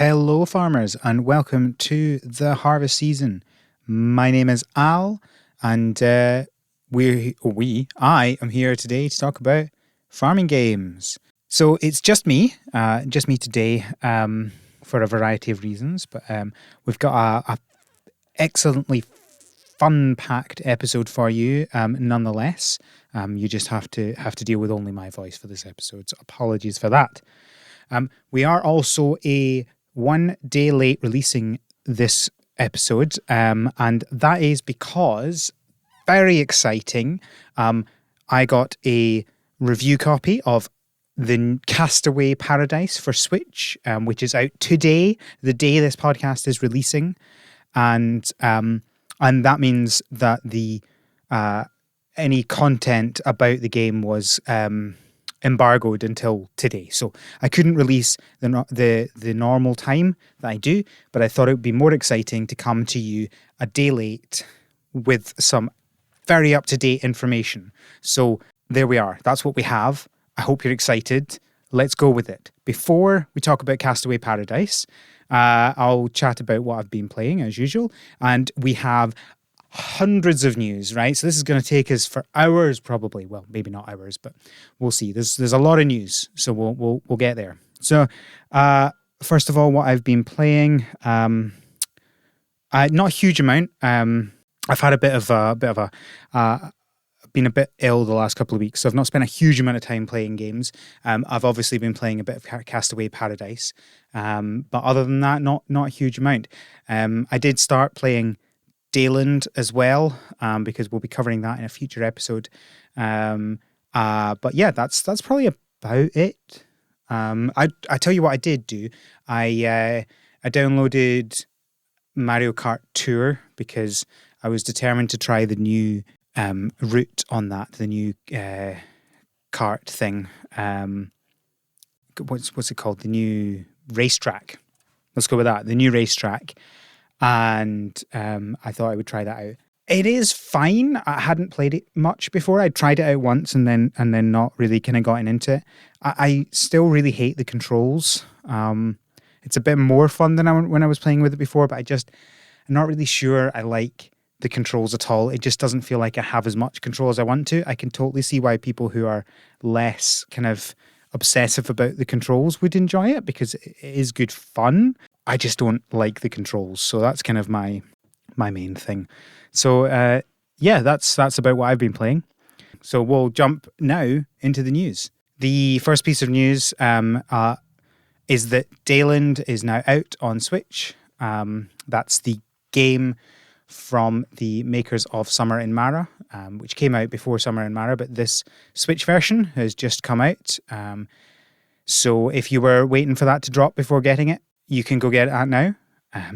Hello farmers and welcome to the harvest season. My name is Al and I am here today to talk about farming games. So it's just me today for a variety of reasons, but we've got a excellently fun-packed episode for you nonetheless. You just have to deal with only my voice for this episode, so apologies for that. We are also a 1 day late releasing this episode, and that is because, very exciting, I got a review copy of the Castaway Paradise for Switch, which is out today, the day this podcast is releasing, and that means that the any content about the game was embargoed until today, so I couldn't release the normal time that I do, but I thought it would be more exciting to come to you a day late with some very up-to-date information. So there we are. That's what we have. I hope you're excited. Let's go with it. Before we talk about Castaway Paradise, I'll chat about what I've been playing as usual, and we have hundreds of news, right? So this is going to take us for hours, probably. Well, maybe not hours, but we'll see. There's a lot of news, so we'll get there. So, first of all, what I've been playing, not a huge amount. I've had been a bit ill the last couple of weeks, so I've not spent a huge amount of time playing games. I've obviously been playing a bit of Castaway Paradise, but other than that, not a huge amount. I did start playing Dayland as well, because we'll be covering that in a future episode. But yeah, that's probably about it. I tell you what I did do. I downloaded Mario Kart Tour because I was determined to try the new route on that, the new kart thing. What's it called? The new racetrack. Let's go with that. The new racetrack. And I thought I would try that out. It is fine. I hadn't played it much before. I tried it out once and then not really kind of gotten into it. I still really hate the controls. It's a bit more fun than when I was playing with it before, but I'm not really sure I like the controls at all. It just doesn't feel like I have as much control as I want to. I can totally see why people who are less kind of obsessive about the controls would enjoy it, because it is good fun. I just don't like the controls, so that's kind of my main thing. So yeah, that's about what I've been playing. So we'll jump now into the news. The first piece of news is that Dayland is now out on Switch. That's the game from the makers of Summer in Mara, which came out before Summer in Mara, but this Switch version has just come out. So if you were waiting for that to drop before getting it, you can go get it now.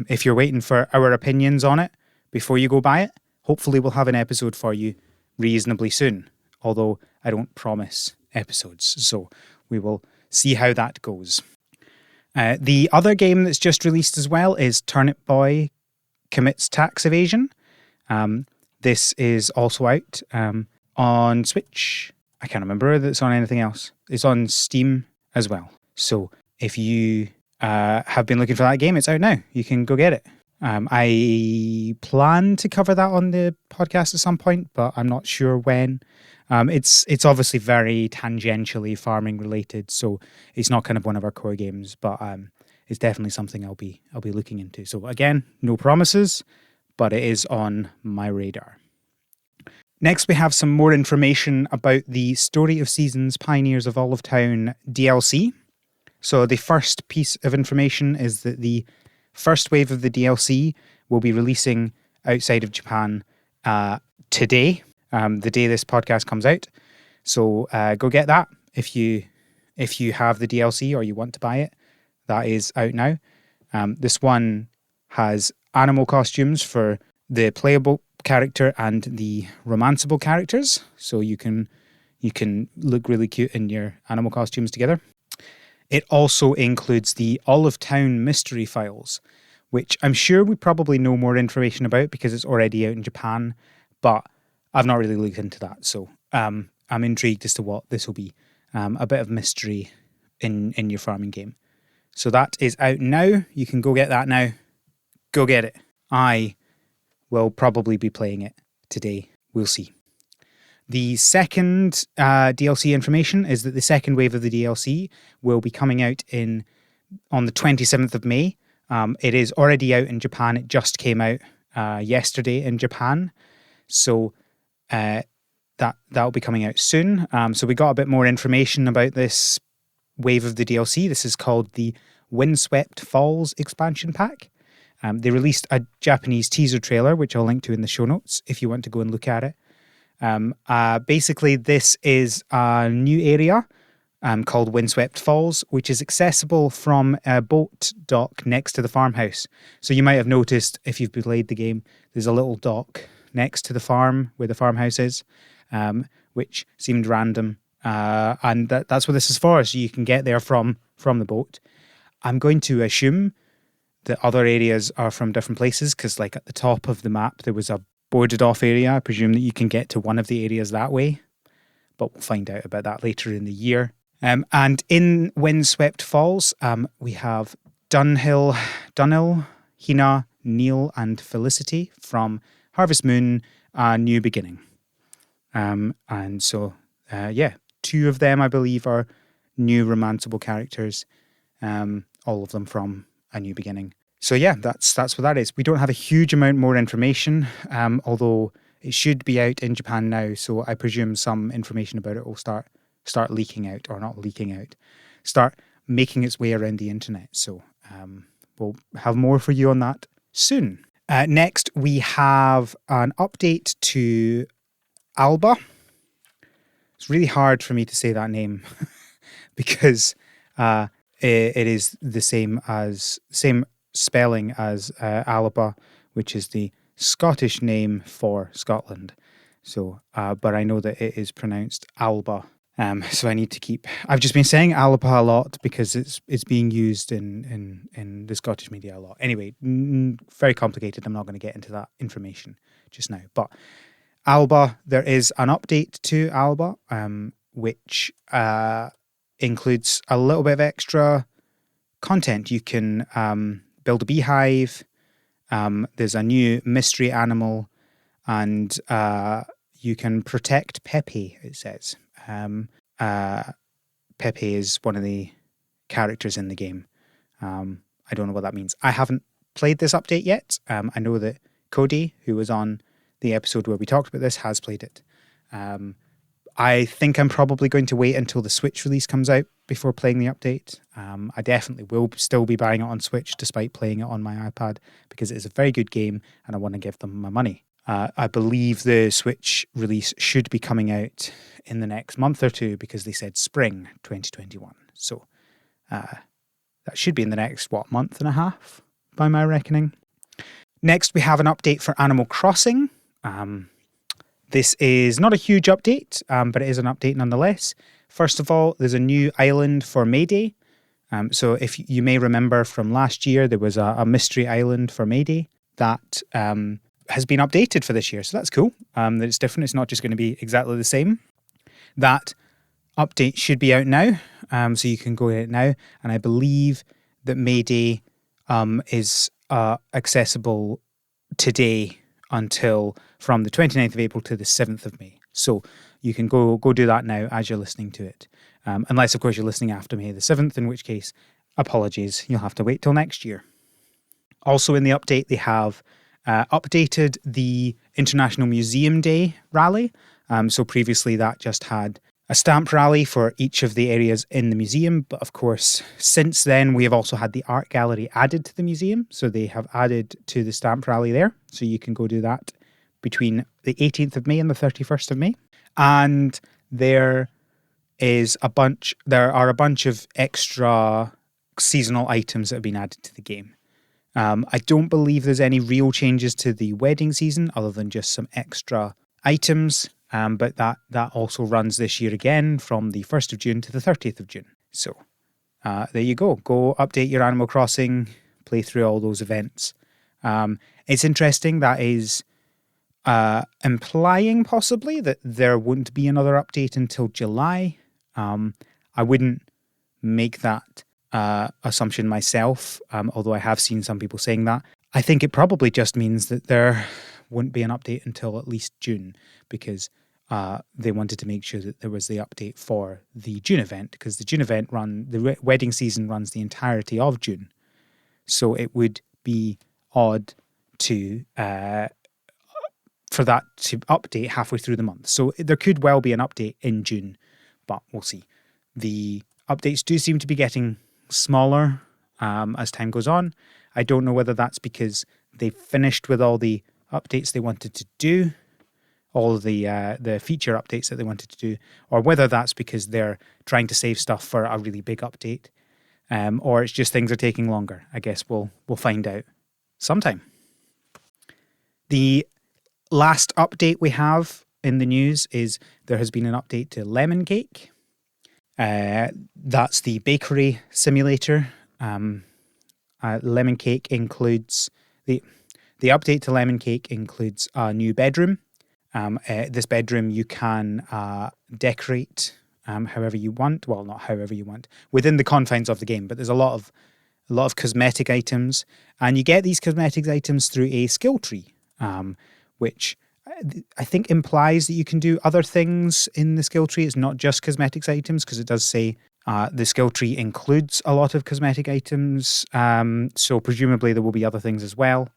If you're waiting for our opinions on it before you go buy it, hopefully we'll have an episode for you reasonably soon, although I don't promise episodes, so we will see how that goes. The other game that's just released as well is Turnip Boy Commits Tax Evasion. This is also out on Switch. I can't remember whether it's on anything else. It's on Steam as well. So if you have been looking for that game, it's out now. You can go get it. I plan to cover that on the podcast at some point, but I'm not sure when. It's obviously very tangentially farming related, so it's not kind of one of our core games, but it's definitely something I'll be looking into. So again, no promises, but it is on my radar. Next, we have some more information about the Story of Seasons Pioneers of Olive Town DLC. So the first piece of information is that the first wave of the DLC will be releasing outside of Japan today, the day this podcast comes out. So go get that if you have the DLC or you want to buy it. That is out now. This one has animal costumes for the playable character and the romanceable characters, so you can look really cute in your animal costumes together. It also includes the Olive Town mystery files, which I'm sure we probably know more information about because it's already out in Japan, but I've not really looked into that. So I'm intrigued as to what this will be. A bit of mystery in your farming game. So that is out now. You can go get that now. Go get it. I will probably be playing it today. We'll see. The second DLC information is that the second wave of the DLC will be coming out on the 27th of May. It is already out in Japan. It just came out yesterday in Japan. So that'll be coming out soon. So we got a bit more information about this wave of the DLC. This is called the Windswept Falls expansion pack. They released a Japanese teaser trailer, which I'll link to in the show notes if you want to go and look at it. Basically, this is a new area called Windswept Falls, which is accessible from a boat dock next to the farmhouse. So you might have noticed, if you've played the game, there's a little dock next to the farm where the farmhouse is, which seemed random. And that's what this is for, so you can get there from the boat. I'm going to assume that other areas are from different places, because like at the top of the map, there was a boarded off area. I presume that you can get to one of the areas that way, but we'll find out about that later in the year. And in Windswept Falls, we have Dunhill, Hina, Neil, and Felicity from Harvest Moon, A New Beginning. And so, two of them, I believe, are new romanceable characters, all of them from A New Beginning. So yeah, that's what that is. We don't have a huge amount more information, although it should be out in Japan now, so I presume some information about it will start leaking out, or not leaking out, start making its way around the internet. So we'll have more for you on that soon. Next, we have an update to Alba. It's really hard for me to say that name because it is the same spelling as Alba, which is the Scottish name for Scotland. So, but I know that it is pronounced Alba. So I need to keep. I've just been saying Alba a lot because it's being used in the Scottish media a lot. Anyway, very complicated. I'm not going to get into that information just now. But Alba, there is an update to Alba, which includes a little bit of extra content. You can build a beehive. There's a new mystery animal, and you can protect Pepe, it says. Pepe is one of the characters in the game. I don't know what that means. I haven't played this update yet. I know that Cody, who was on the episode where we talked about this, has played it. I think I'm probably going to wait until the Switch release comes out before playing the update. I definitely will still be buying it on Switch despite playing it on my iPad, because it is a very good game and I want to give them my money. I believe the Switch release should be coming out in the next month or two, because they said spring 2021. So that should be in the next, month and a half by my reckoning. Next, we have an update for Animal Crossing. This is not a huge update, but it is an update nonetheless. First of all, there's a new island for Mayday. So if you may remember from last year, there was a mystery island for Mayday that has been updated for this year. So that's cool. That it's different. It's not just going to be exactly the same. That update should be out now. So you can go get it now. And I believe that Mayday is accessible today until from the 29th of April to the 7th of May. So you can go do that now as you're listening to it. Unless, of course, you're listening after May the 7th, in which case, apologies, you'll have to wait till next year. Also in the update, they have updated the International Museum Day rally. So previously that just had a stamp rally for each of the areas in the museum. But of course, since then, we have also had the art gallery added to the museum. So they have added to the stamp rally there. So you can go do that between the 18th of May and the 31st of May. And there are a bunch of extra seasonal items that have been added to the game. I don't believe there's any real changes to the wedding season other than just some extra items. But that also runs this year again from the 1st of June to the 30th of June. So there you go. Go update your Animal Crossing, play through all those events. It's interesting. That is implying possibly that there wouldn't be another update until July. I wouldn't make that assumption myself, although I have seen some people saying that. I think it probably just means that there wouldn't be an update until at least June, because they wanted to make sure that there was the update for the June event, because the June event the wedding season runs the entirety of June. So it would be odd for that to update halfway through the month. So there could well be an update in June, but we'll see. The updates do seem to be getting smaller as time goes on. I don't know whether that's because they finished with all the updates they wanted to do, all the feature updates that they wanted to do, or whether that's because they're trying to save stuff for a really big update, or it's just things are taking longer. I guess we'll find out sometime. The last update we have in the news is there has been an update to Lemon Cake. That's the bakery simulator. Lemon Cake includes the update to Lemon Cake includes a new bedroom. This bedroom you can decorate however you want. Well, not however you want, within the confines of the game. But there's a lot of cosmetic items, and you get these cosmetic items through a skill tree, which I think implies that you can do other things in the skill tree. It's not just cosmetics items, because it does say the skill tree includes a lot of cosmetic items. So presumably there will be other things as well.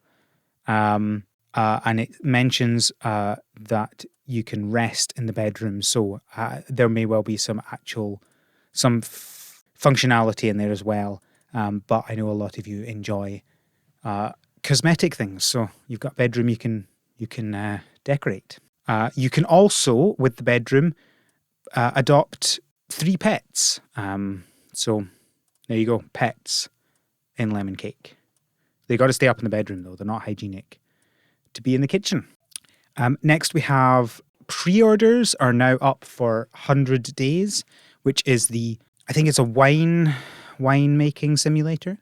And it mentions that you can rest in the bedroom. So there may well be some functionality in there as well. But I know a lot of you enjoy cosmetic things. So you've got a bedroom you can decorate. You can also, with the bedroom, adopt 3 pets. So there you go, pets in Lemon Cake. They got to stay up in the bedroom though; they're not hygienic to be in the kitchen. Next, we have pre-orders are now up for 100 days, which is I think it's a wine making simulator.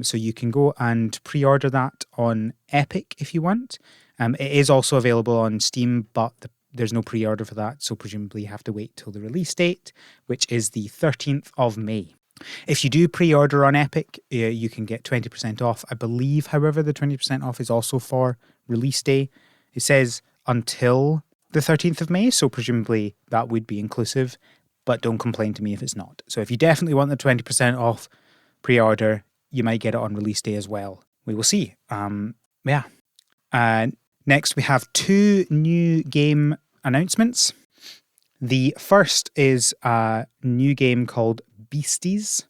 So you can go and pre-order that on Epic if you want. It is also available on Steam, but there's no pre-order for that, so presumably you have to wait till the release date, which is the 13th of May. If you do pre-order on Epic, you can get 20% off. I believe, however, the 20% off is also for release day. It says until the 13th of May, so presumably that would be inclusive, but don't complain to me if it's not. So if you definitely want the 20% off pre-order, you might get it on release day as well. We will see. Next, we have 2 new game announcements. The first is a new game called Beasties.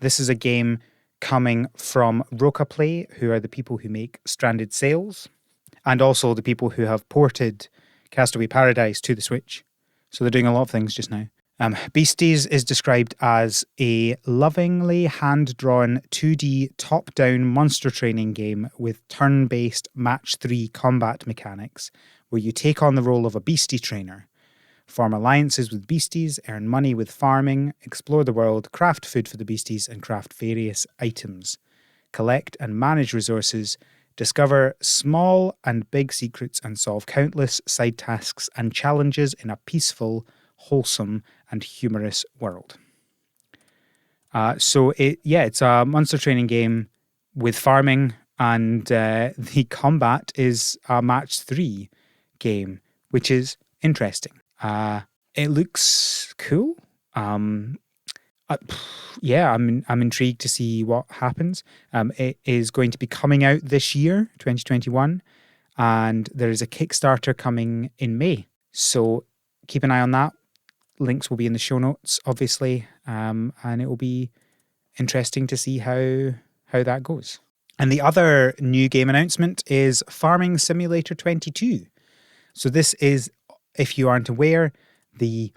This is a game coming from Roca Play, who are the people who make Stranded Sails, and also the people who have ported Castaway Paradise to the Switch. So they're doing a lot of things just now. Beasties is described as a lovingly hand-drawn 2D top-down monster training game with turn-based match 3 combat mechanics, where you take on the role of a beastie trainer, form alliances with beasties, earn money with farming, explore the world, craft food for the beasties, and craft various items. Collect and manage resources, discover small and big secrets, and solve countless side tasks and challenges in a peaceful, wholesome, and humorous world. It's a monster training game with farming, and the combat is a match 3 game, which is interesting. It looks cool. I'm intrigued to see what happens. It is going to be coming out this year, 2021, and there is a Kickstarter coming in May. So keep an eye on that. Links will be in the show notes, obviously, and it will be interesting to see how that goes. And the other new game announcement is Farming Simulator 22. So this is, if you aren't aware, the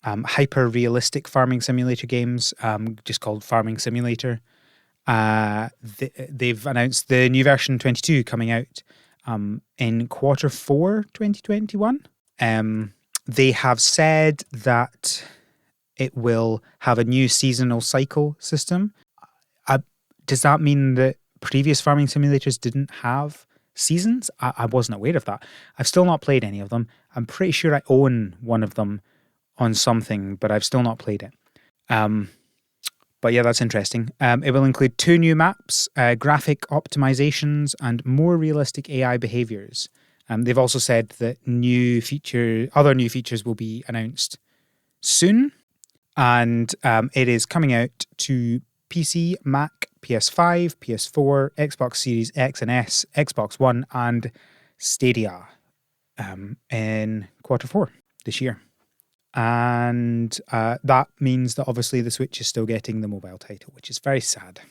hyper-realistic farming simulator games, just called Farming Simulator. They've announced the new version 22 coming out in Q4 2021. They have said that it will have a new seasonal cycle system. Does that mean that previous farming simulators didn't have seasons? I wasn't aware of that. I've still not played any of them. I'm pretty sure I own one of them on something, but I've still not played it. But yeah, that's interesting. It will include 2 new maps, graphic optimizations, and more realistic AI behaviors. They've also said that other new features will be announced soon, and it is coming out to PC, Mac, PS5, PS4, Xbox Series X and S, Xbox One, and Stadia in Q4 this year. And that means that obviously the Switch is still getting the mobile title, which is very sad.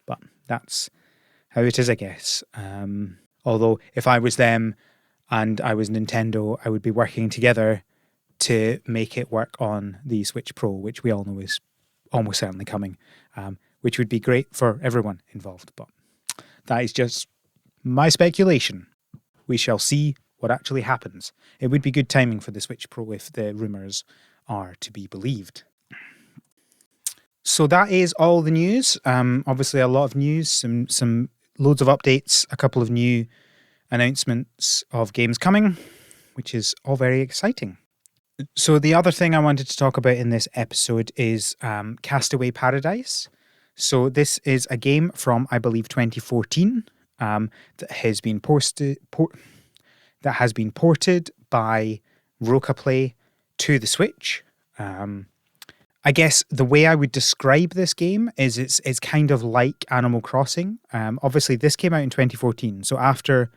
But that's how it is, I guess. Although if I was them and I was Nintendo, I would be working together to make it work on the Switch Pro, which we all know is almost certainly coming, which would be great for everyone involved. But that is just my speculation. We shall see what actually happens. It would be good timing for the Switch Pro if the rumours are to be believed. So that is all the news. Obviously a lot of news, some loads of updates, a couple of new announcements of games coming, which is all very exciting. So the other thing I wanted to talk about in this episode is Castaway Paradise. So this is a game from, I believe, 2014 that has been ported by Roca Play to the Switch. I guess the way I would describe this game is it's kind of like Animal Crossing. Obviously, this came out in 2014, so after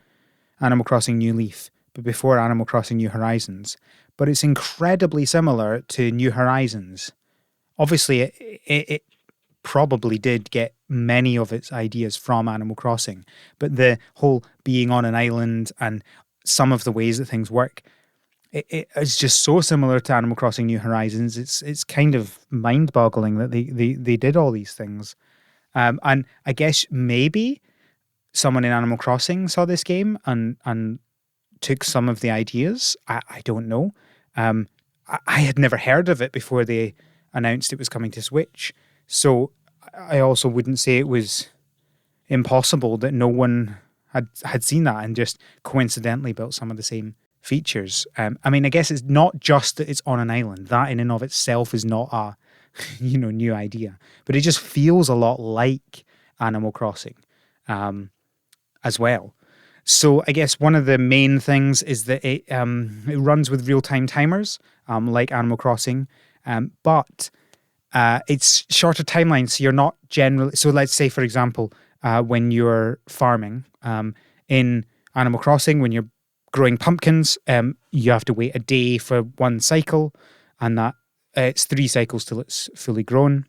Animal Crossing New Leaf, but before Animal Crossing New Horizons. But it's incredibly similar to New Horizons. Obviously, it probably did get many of its ideas from Animal Crossing, but the whole being on an island and some of the ways that things work, it's just so similar to Animal Crossing New Horizons. It's kind of mind-boggling that they did all these things. And I guess maybe someone in Animal Crossing saw this game and took some of the ideas. I don't know. I had never heard of it before they announced it was coming to Switch. So I also wouldn't say it was impossible that no one had seen that and just coincidentally built some of the same features. I mean, I guess it's not just that it's on an island. That in and of itself is not a new idea. But it just feels a lot like Animal Crossing as well. So I guess one of the main things is that it runs with real-time timers, like Animal Crossing, but it's shorter timelines. So you're not generally... So let's say, for example, when you're farming in Animal Crossing, when you're growing pumpkins, you have to wait a day for one cycle, and that it's 3 cycles till it's fully grown.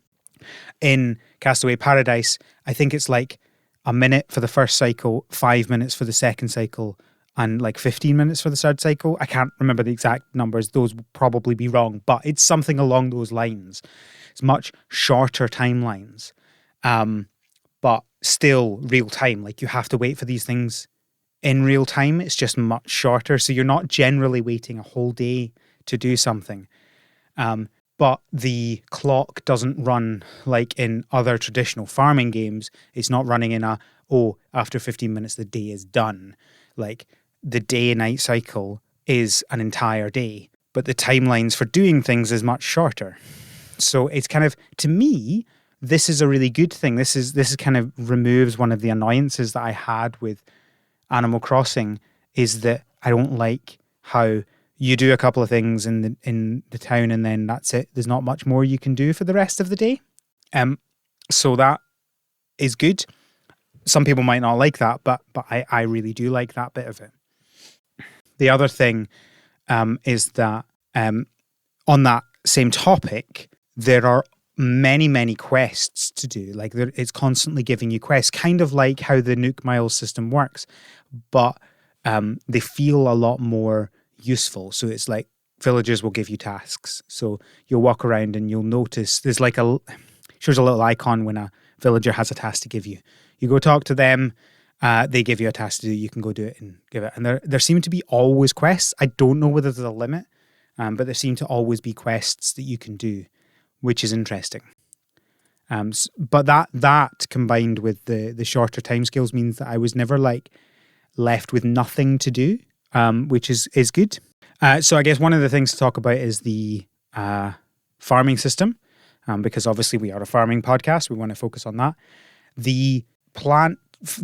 In Castaway Paradise, I think it's like a minute for the first cycle, 5 minutes for the second cycle, and like 15 minutes for the third cycle. I can't remember the exact numbers. Those will probably be wrong, but it's something along those lines. It's much shorter timelines, but still real time. Like you have to wait for these things in real time. It's just much shorter. So you're not generally waiting a whole day to do something. But the clock doesn't run like in other traditional farming games. It's not running in after 15 minutes, the day is done. Like the day-night cycle is an entire day, but the timelines for doing things is much shorter. So it's kind of, to me, this is a really good thing. This is kind of removes one of the annoyances that I had with Animal Crossing, is that I don't like how you do a couple of things in the town and then that's it. There's not much more you can do for the rest of the day. So that is good. Some people might not like that, but I really do like that bit of it. The other thing is that on that same topic, there are many, many quests to do. Like it's constantly giving you quests, kind of like how the Nook Miles system works, but they feel a lot more useful. So it's like villagers will give you tasks. So you'll walk around and you'll notice there's like shows a little icon when a villager has a task to give you. You go talk to them, they give you a task to do, you can go do it and give it. And there seem to be always quests. I don't know whether there's a limit, but there seem to always be quests that you can do, which is interesting. But that combined with the shorter timescales means that I was never like left with nothing to do, which is good. So I guess one of the things to talk about is the farming system. because obviously we are a farming podcast. We want to focus on that. The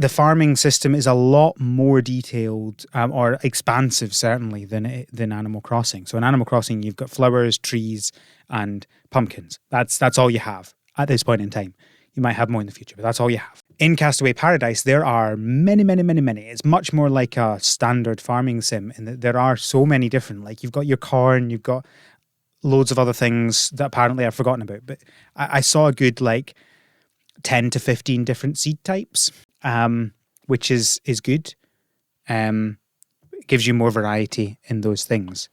farming system is a lot more detailed or expansive, certainly, than Animal Crossing. So in Animal Crossing, you've got flowers, trees, and pumpkins. That's all you have at this point in time. You might have more in the future, but that's all you have. In Castaway Paradise, there are many, many, many, many. It's much more like a standard farming sim in that there are so many different. Like you've got your corn, you've got loads of other things that apparently I've forgotten about. But I saw a good 10 to 15 different seed types, which is good. It gives you more variety in those things.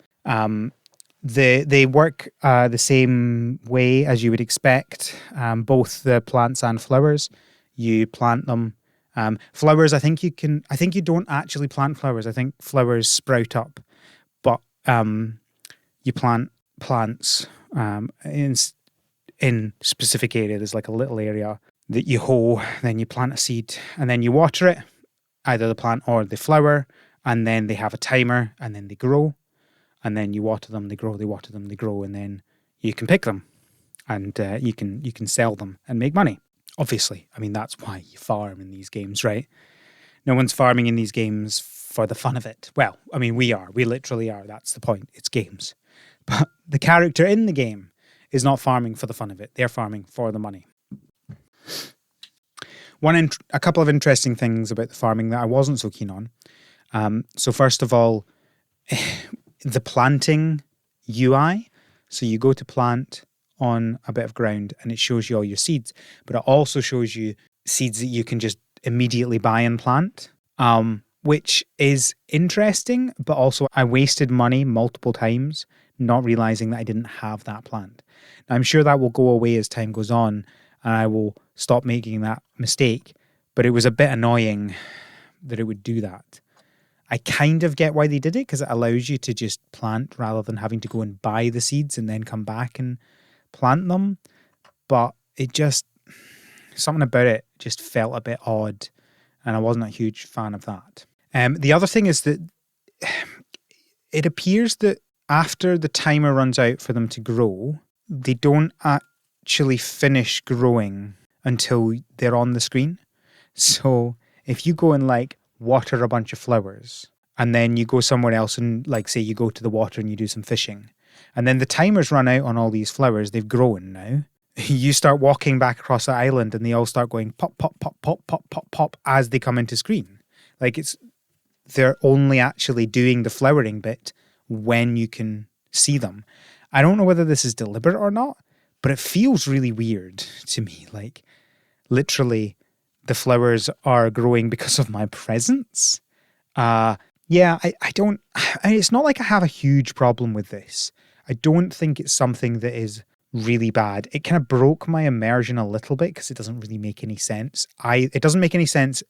They work the same way as you would expect, both the plants and flowers. You plant them. Flowers, I think you don't actually plant flowers. I think flowers sprout up, but you plant plants in specific area. There's like a little area that you hoe, then you plant a seed, and then you water it, either the plant or the flower, and then they have a timer, and then they grow, and then you water them, they grow, they water them, they grow, and then you can pick them, and you can sell them and make money. Obviously, I mean, that's why you farm in these games, right? No one's farming in these games for the fun of it. Well, I mean, we are. We literally are. That's the point. It's games. But the character in the game is not farming for the fun of it. They're farming for the money. A couple of interesting things about the farming that I wasn't so keen on. So first of all, the planting UI. So you go to plant on a bit of ground and it shows you all your seeds, but it also shows you seeds that you can just immediately buy and plant, which is interesting, but also I wasted money multiple times not realizing that I didn't have that plant. Now, I'm sure that will go away as time goes on and I will stop making that mistake, but it was a bit annoying that it would do that. I kind of get why they did it because it allows you to just plant rather than having to go and buy the seeds and then come back and plant them, but something about it just felt a bit odd and I wasn't a huge fan of that. The other thing is that it appears that after the timer runs out for them to grow, they don't actually finish growing until they're on the screen. So if you go and water a bunch of flowers and then you go somewhere else and say you go to the water and you do some fishing and then the timer's run out on all these flowers, they've grown now. You start walking back across the island and they all start going pop, pop, pop, pop, pop, pop, pop as they come into screen. They're only actually doing the flowering bit when you can see them. I don't know whether this is deliberate or not, but it feels really weird to me. Literally, the flowers are growing because of my presence. I don't... It's not like I have a huge problem with this. I don't think it's something that is really bad. It kind of broke my immersion a little bit because it doesn't really make any sense. It doesn't make any sense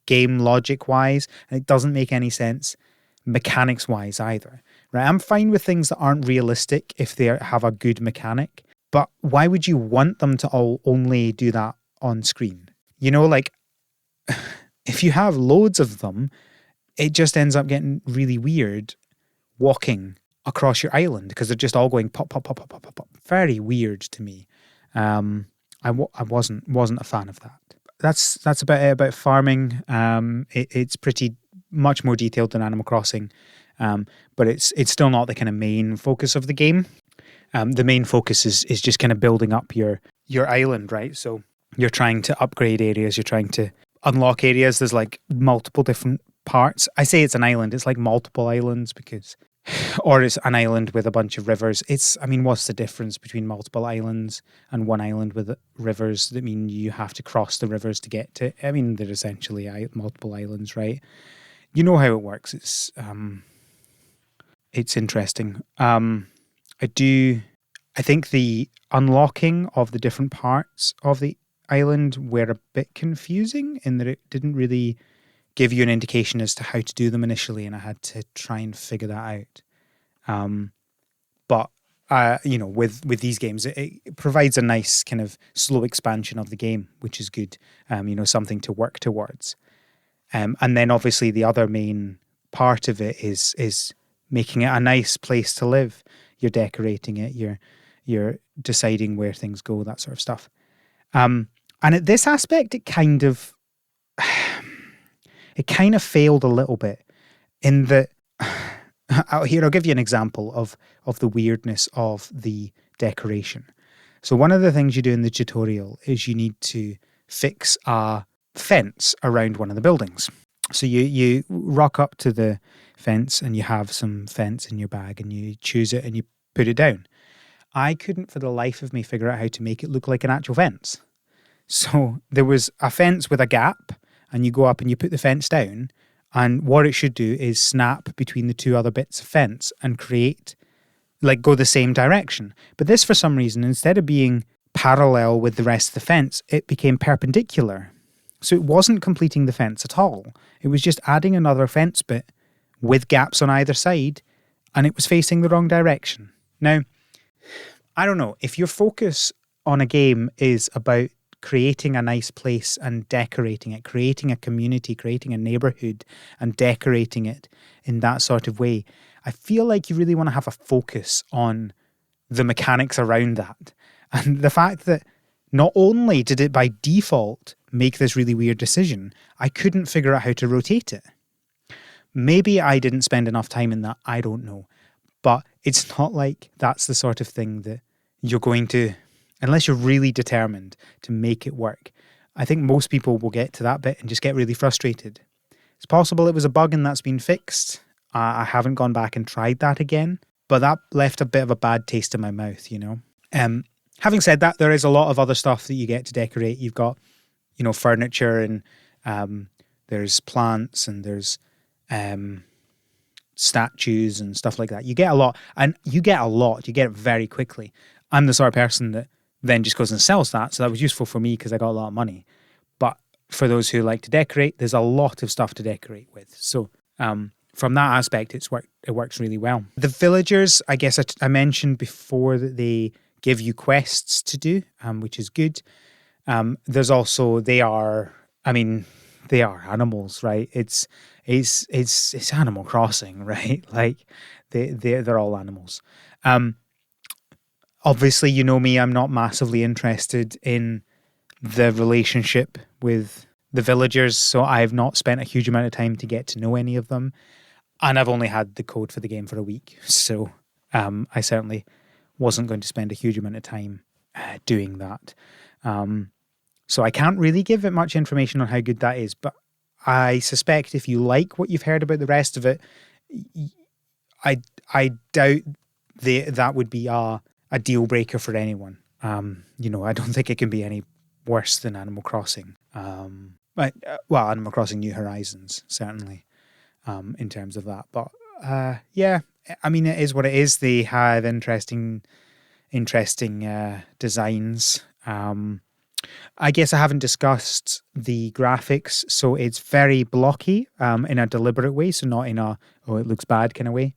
game logic wise, and it doesn't make any sense mechanics wise either. Right? I'm fine with things that aren't realistic if they have a good mechanic, but why would you want them to all only do that on screen? If you have loads of them, it just ends up getting really weird walking across your island because they're just all going pop, pop, pop, pop, pop, pop, pop. Very weird to me. I wasn't a fan of that. That's about it about farming. It's pretty much more detailed than Animal Crossing, but it's still not the kind of main focus of the game. The main focus is just kind of building up your island, right? So you're trying to upgrade areas, you're trying to unlock areas. There's multiple different parts. I say it's an island. It's multiple islands or it's an island with a bunch of rivers. What's the difference between multiple islands and one island with rivers that mean you have to cross the rivers to get to? They're essentially multiple islands, right? You know how it works. It's interesting. I think the unlocking of the different parts of the island were a bit confusing in that it didn't really give you an indication as to how to do them initially, and I had to try and figure that out. But with these games, it provides a nice kind of slow expansion of the game, which is good. Something to work towards. And then obviously the other main part of it is making it a nice place to live. You're decorating it. you're deciding where things go, that sort of stuff. And at this aspect, it kind of failed a little bit in that. I'll give you an example of the weirdness of the decoration. So one of the things you do in the tutorial is you need to fix a fence around one of the buildings. So you rock up to the fence and you have some fence in your bag and you choose it and you put it down. I couldn't for the life of me figure out how to make it look like an actual fence. So there was a fence with a gap and you go up and you put the fence down, and what it should do is snap between the two other bits of fence and create, like, go the same direction. But this, for some reason, instead of being parallel with the rest of the fence, it became perpendicular. So it wasn't completing the fence at all. It was just adding another fence bit with gaps on either side, and it was facing the wrong direction. Now, I don't know, if your focus on a game is about creating a nice place and decorating it, creating a community, creating a neighborhood and decorating it in that sort of way, I feel like you really want to have a focus on the mechanics around that. And the fact that not only did it by default make this really weird decision, I couldn't figure out how to rotate it. Maybe I didn't spend enough time in that, I don't know. But it's not like that's the sort of thing that you're going to, unless you're really determined to make it work. I think most people will get to that bit and just get really frustrated. It's possible it was a bug and that's been fixed. I haven't gone back and tried that again, but that left a bit of a bad taste in my mouth, you know. Having said that, there is a lot of other stuff that you get to decorate. You've got, furniture, and there's plants, and there's statues and stuff like that. You get a lot, and you get it very quickly. I'm the sort of person that then just goes and sells that, so that was useful for me because I got a lot of money. But for those who like to decorate, there's a lot of stuff to decorate with. So from that aspect, it works really well. The villagers, I guess I mentioned before that they give you quests to do, which is good. There's also, they are animals, right? It's Animal Crossing, right? Like they're all animals. Obviously, you know me, I'm not massively interested in the relationship with the villagers, so I've not spent a huge amount of time to get to know any of them. And I've only had the code for the game for a week, so I certainly wasn't going to spend a huge amount of time doing that. So I can't really give it much information on how good that is, but I suspect if you like what you've heard about the rest of it, I doubt that would be a deal breaker for anyone. I don't think it can be any worse than Animal Crossing. Animal Crossing New Horizons, certainly, in terms of that. But yeah, I mean, it is what it is. They have interesting designs. I guess I haven't discussed the graphics, so it's very blocky in a deliberate way, so not in a, it looks bad kind of way.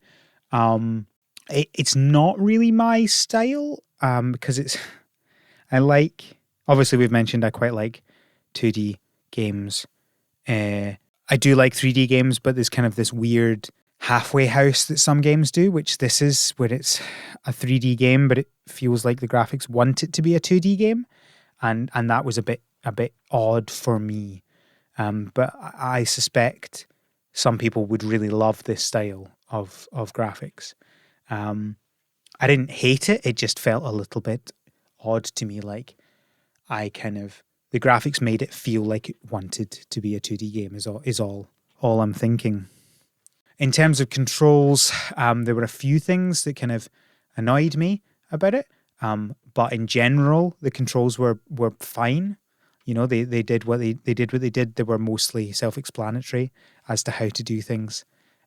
It's not really my style because obviously we've mentioned I quite like 2D games. I do like 3D games, but there's kind of this weird halfway house that some games do, which this is, where it's a 3D game, but it feels like the graphics want it to be a 2D game. And that was a bit odd for me. But I suspect some people would really love this style of graphics. I didn't hate it. It just felt a little bit odd to me. Like the graphics made it feel like it wanted to be a 2D game is all I'm thinking. In terms of controls, there were a few things that kind of annoyed me about it. But in general, the controls were fine. They did what they did. They were mostly self-explanatory as to how to do things.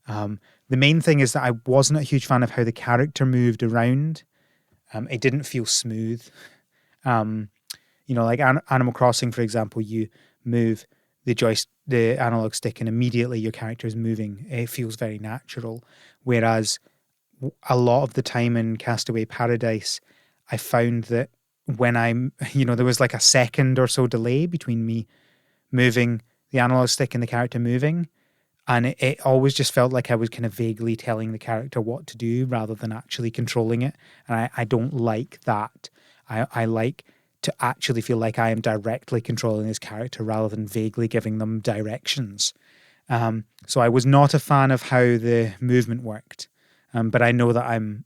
The main thing is that I wasn't a huge fan of how the character moved around. It didn't feel smooth. Like Animal Crossing, for example, you move the analog stick and immediately your character is moving. It feels very natural. Whereas a lot of the time in Castaway Paradise, I found that when there was like a second or so delay between me moving the analog stick and the character moving. And it always just felt like I was kind of vaguely telling the character what to do rather than actually controlling it. And I don't like that. I like to actually feel like I am directly controlling this character rather than vaguely giving them directions. So I was not a fan of how the movement worked. But I know that I'm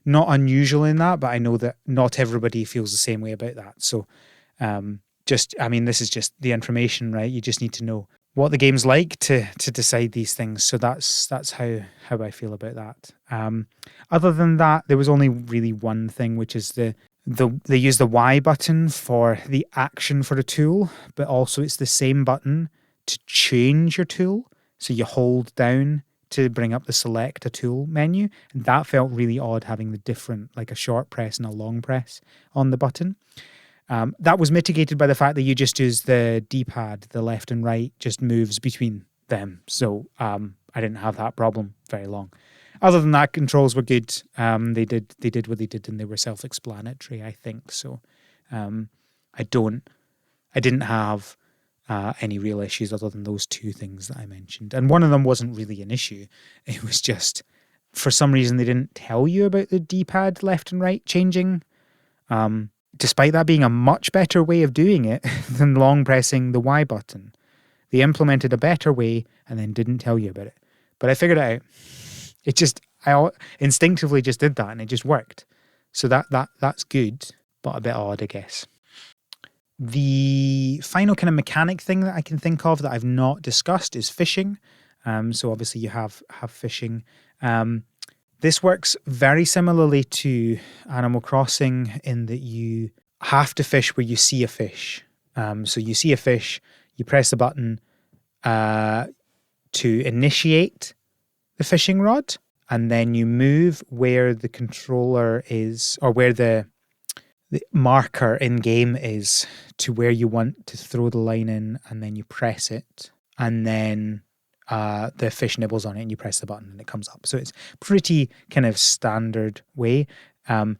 not unusual in that, but I know that not everybody feels the same way about that. So this is just the information, right? You just need to know what the game's like to decide these things. So that's how I feel about that. Other than that, there was only really one thing, which is they use the Y button for the action for a tool, but also it's the same button to change your tool. So you hold down to bring up the select a tool menu. And that felt really odd, having the different, like a short press and a long press on the button. That was mitigated by the fact that you just use the D-pad, the left and right just moves between them. So I didn't have that problem very long. Other than that, controls were good. They did what they did, and they were self-explanatory, I think. So I didn't have any real issues other than those two things that I mentioned. And one of them wasn't really an issue. It was just, for some reason, they didn't tell you about the D-pad left and right changing. Despite that being a much better way of doing it than long pressing the Y button. They implemented a better way and then didn't tell you about it. But I figured it out. I instinctively just did that and it just worked. So that's good, but a bit odd, I guess. The final kind of mechanic thing that I can think of that I've not discussed is fishing. So obviously you have fishing. This works very similarly to Animal Crossing in that you have to fish where you see a fish. So you see a fish, you press the button to initiate the fishing rod, and then you move where the controller is, or where the marker in game is, to where you want to throw the line in, and then you press it, and then the fish nibbles on it and you press the button and it comes up. So it's pretty kind of standard way. And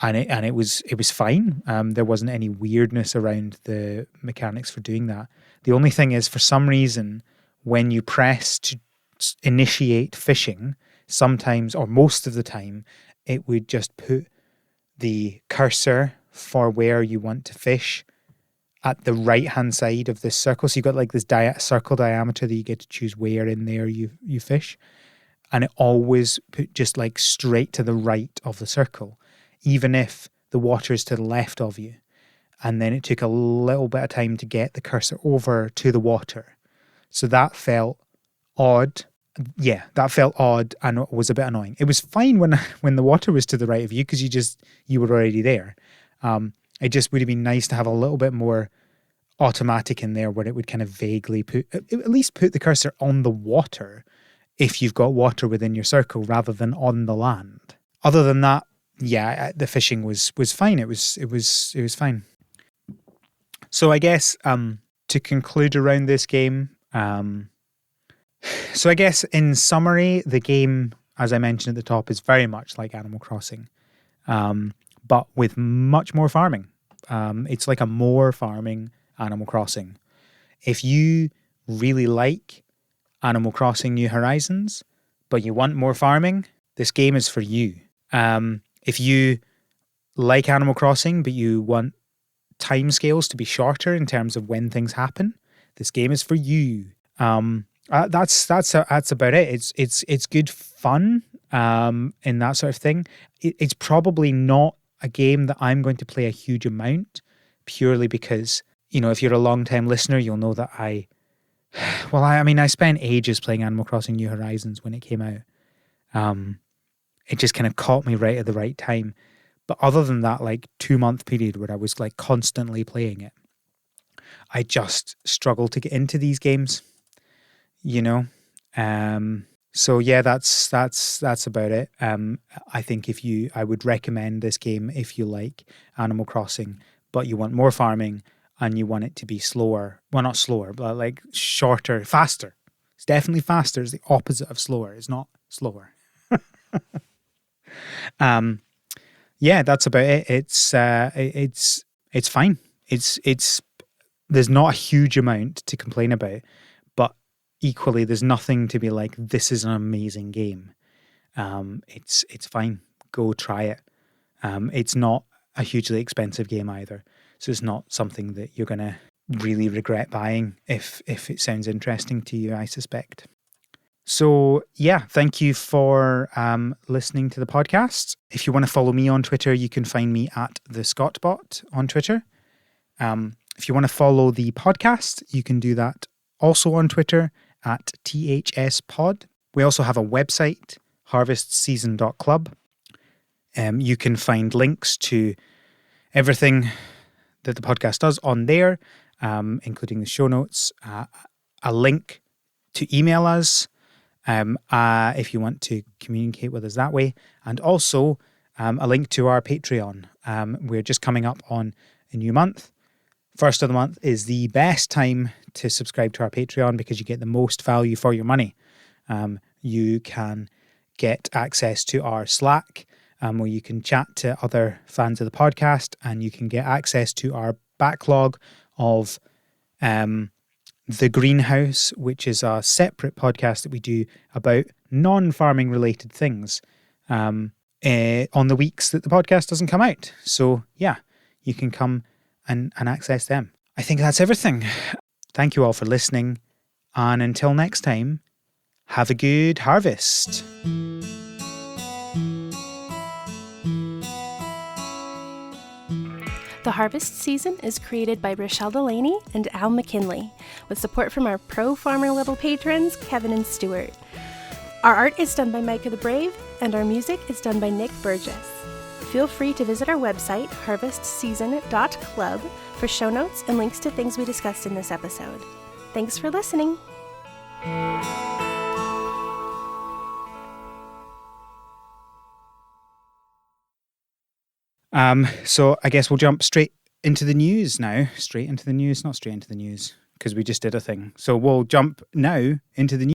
it was fine. There wasn't any weirdness around the mechanics for doing that. The only thing is, for some reason, when you press to initiate fishing, sometimes, or most of the time, it would just put the cursor for where you want to fish at the right-hand side of this circle. So you've got like this circle diameter that you get to choose where in there you fish. And it always put just like straight to the right of the circle, even if the water is to the left of you. And then it took a little bit of time to get the cursor over to the water. So that felt odd. Yeah, that felt odd and it was a bit annoying. It was fine when the water was to the right of you because you were already there. It just would have been nice to have a little bit more automatic in there where it would kind of vaguely at least put the cursor on the water if you've got water within your circle rather than on the land. Other than that, yeah, the fishing was fine. It was fine. So I guess to conclude around this game, so I guess in summary, the game, as I mentioned at the top, is very much like Animal Crossing. But with much more farming. It's like a more farming Animal Crossing. If you really like Animal Crossing New Horizons, but you want more farming, this game is for you. If you like Animal Crossing, but you want timescales to be shorter in terms of when things happen, this game is for you. That's about it. It's good fun in that sort of thing. It's probably not a game that I'm going to play a huge amount, purely because, if you're a long-time listener, you'll know that I spent ages playing Animal Crossing New Horizons when it came out. It just kind of caught me right at the right time. But other than that, like 2-month period where I was like constantly playing it, I just struggled to get into these games, So yeah, that's about it. I think I would recommend this game if you like Animal Crossing, but you want more farming and you want it to be slower. Well, not slower, but like shorter, faster. It's definitely faster. It's the opposite of slower. It's not slower. Yeah, that's about it. It's fine. It's there's not a huge amount to complain about, but equally, there's nothing to be like, this is an amazing game. It's fine. Go try it. It's not a hugely expensive game either. So it's not something that you're going to really regret buying if it sounds interesting to you, I suspect. So yeah, thank you for listening to the podcast. If you want to follow me on Twitter, you can find me at the ScottBot on Twitter. If you want to follow the podcast, you can do that also on Twitter at THSPod. We also have a website, harvestseason.club. You can find links to everything that the podcast does on there, including the show notes, a link to email us if you want to communicate with us that way, and also a link to our Patreon. We're just coming up on a new month. First of the month is the best time to subscribe to our Patreon because you get the most value for your money. You can get access to our Slack, where you can chat to other fans of the podcast, and you can get access to our backlog of The Greenhouse, which is a separate podcast that we do about non-farming related things on the weeks that the podcast doesn't come out. So yeah, you can come and access them. I think that's everything. Thank you all for listening, and until next time, have a good harvest. The Harvest Season is created by Rochelle Delaney and Al McKinley, with support from our pro farmer level patrons, Kevin and Stuart. Our art is done by Micah the Brave, and our music is done by Nick Burgess. Feel free to visit our website, harvestseason.club, for show notes and links to things we discussed in this episode. Thanks for listening. So I guess we'll jump straight into the news now. Straight into the news, not straight into the news, because we just did a thing. So we'll jump now into the news.